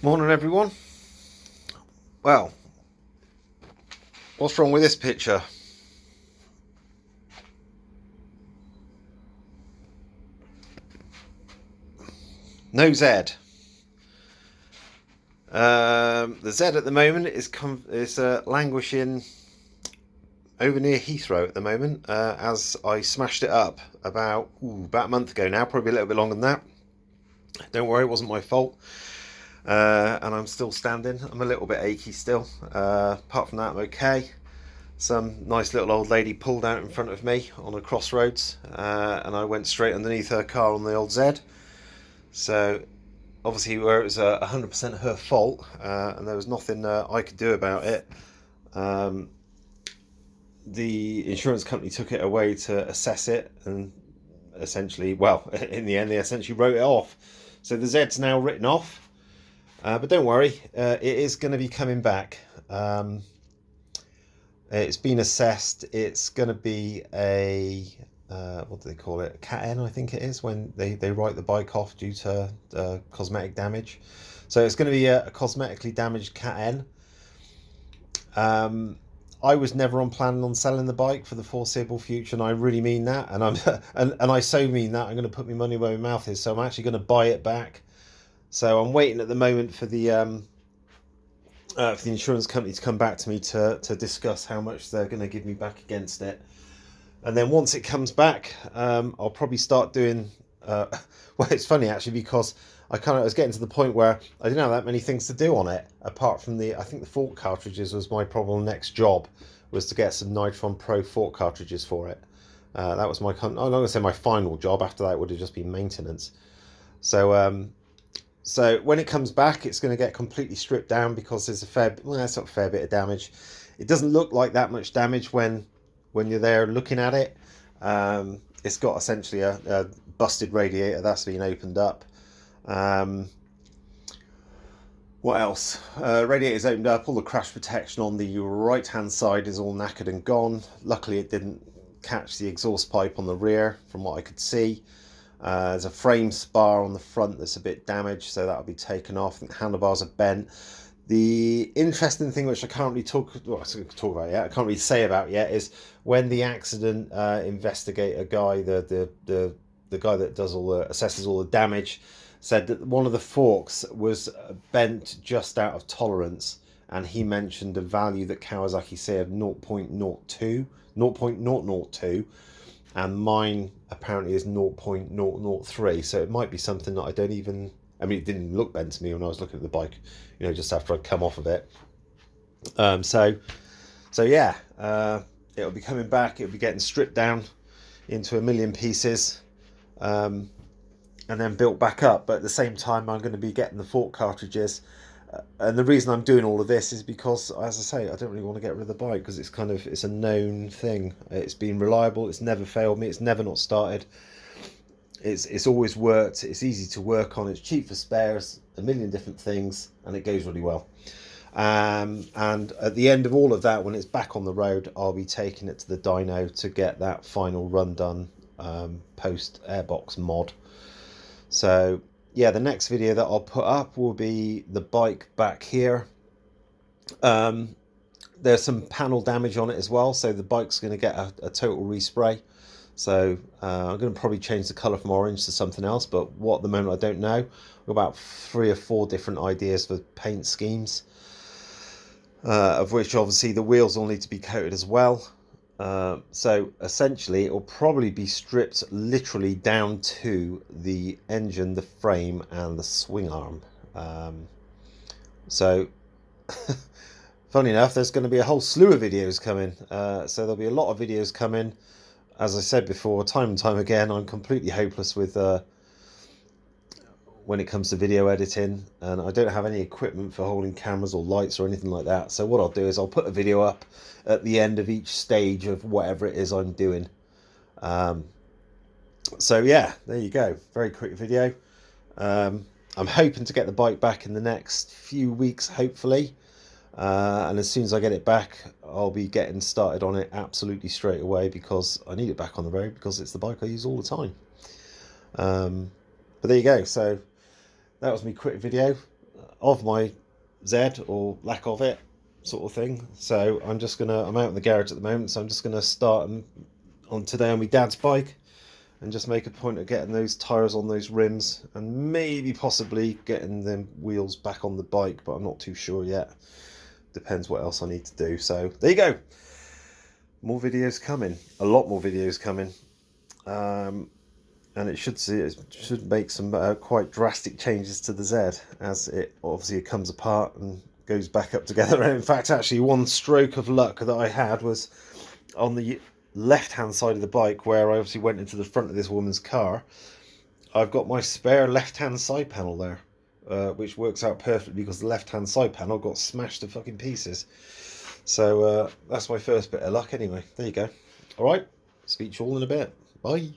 Morning, everyone. Well, what's wrong with this picture? No Z. The Z at the moment is languishing over near Heathrow at the moment, as I smashed it up about a month ago now, probably a little bit longer than that. Don't worry, it wasn't my fault. And I'm still standing. I'm a little bit achy still. Apart from that, I'm okay. Some nice little old lady pulled out in front of me on a crossroads, and I went straight underneath her car on the old Z. So obviously, where it was 100% her fault, and there was nothing I could do about it, um, the insurance company took it away to assess it, and essentially, well, in the end, they essentially wrote it off. So the Z's now written off, but don't worry, it is going to be coming back. It's been assessed. It's going to be a what do they call it? A Cat N, I think it is, when they write the bike off due to cosmetic damage. So it's going to be a cosmetically damaged Cat N. I was never on planning on selling the bike for the foreseeable future, and I really mean that. And I'm and I so mean that. I'm going to put my money where my mouth is. So I'm actually going to buy it back. So I'm waiting at the moment for the insurance company to come back to me to discuss how much they're going to give me back against it. And then once it comes back, I'll probably start doing. Well, it's funny actually, because I was getting to the point where I didn't have that many things to do on it apart from I think the fork cartridges was my probable next job, was to get some Nitron Pro fork cartridges for it. That was I'm not going to say my final job. After that, it would have just been maintenance. So when it comes back, it's going to get completely stripped down because there's it's not a fair bit of damage. It doesn't look like that much damage when you're there looking at it. It's got essentially a busted radiator that's been opened up. What else? Radiator's opened up. All the crash protection on the right hand side is all knackered and gone. Luckily, it didn't catch the exhaust pipe on the rear, from what I could see. There's a frame spar on the front that's a bit damaged, so that'll be taken off. I think the handlebars are bent. The interesting thing, which I can't really talk about yet, I can't really say about yet, is when the accident investigator guy, the guy that does assesses all the damage, said that one of the forks was bent just out of tolerance, and he mentioned a value that Kawasaki say of 0.02, 0.002, and mine apparently is 0.003. So it might be something that I don't even. I mean, it didn't look bent to me when I was looking at the bike, just after I'd come off of it. Um, so, so yeah, it'll be coming back. It'll be getting stripped down into a million pieces, and then built back up. But at the same time, I'm going to be getting the fork cartridges. And the reason I'm doing all of this is because, as I say, I don't really want to get rid of the bike because it's a known thing. It's been reliable. It's never failed me. It's never not started. It's always worked. It's easy to work on. It's cheap for spares. A million different things, and it goes really well. And at the end of all of that, when it's back on the road, I'll be taking it to the dyno to get that final run done, post airbox mod. So yeah, the next video that I'll put up will be the bike back here. There's some panel damage on it as well, so the bike's going to get a total respray. So I'm going to probably change the colour from orange to something else, but what at the moment I don't know. I've got about 3 or 4 different ideas for paint schemes, of which obviously the wheels will need to be coated as well. So essentially it will probably be stripped literally down to the engine, the frame and the swing arm. So funny enough, there's going to be a whole slew of videos coming. So there'll be a lot of videos coming. As I said before, time and time again, I'm completely hopeless with when it comes to video editing, and I don't have any equipment for holding cameras or lights or anything like that. So what I'll do is I'll put a video up at the end of each stage of whatever it is I'm doing. So yeah, there you go. Very quick video. I'm hoping to get the bike back in the next few weeks, hopefully. And as soon as I get it back, I'll be getting started on it absolutely straight away, because I need it back on the road, because it's the bike I use all the time. But there you go. So that was my quick video. of my Z, or lack of it, sort of thing. So I'm out in the garage at the moment, so I'm just gonna start on today on my dad's bike, and just make a point of getting those tyres on those rims, and maybe possibly getting them wheels back on the bike, but I'm not too sure yet. Depends what else I need to do. So there you go. More videos coming. A lot more videos coming. And it should make some quite drastic changes to the Z, as it obviously comes apart and goes back up together. And in fact, actually, one stroke of luck that I had was on the left hand side of the bike, where I obviously went into the front of this woman's car. I've got my spare left hand side panel there, which works out perfectly because the left hand side panel got smashed to fucking pieces. So that's my first bit of luck anyway. There you go. All right, speak to you all in a bit. Bye.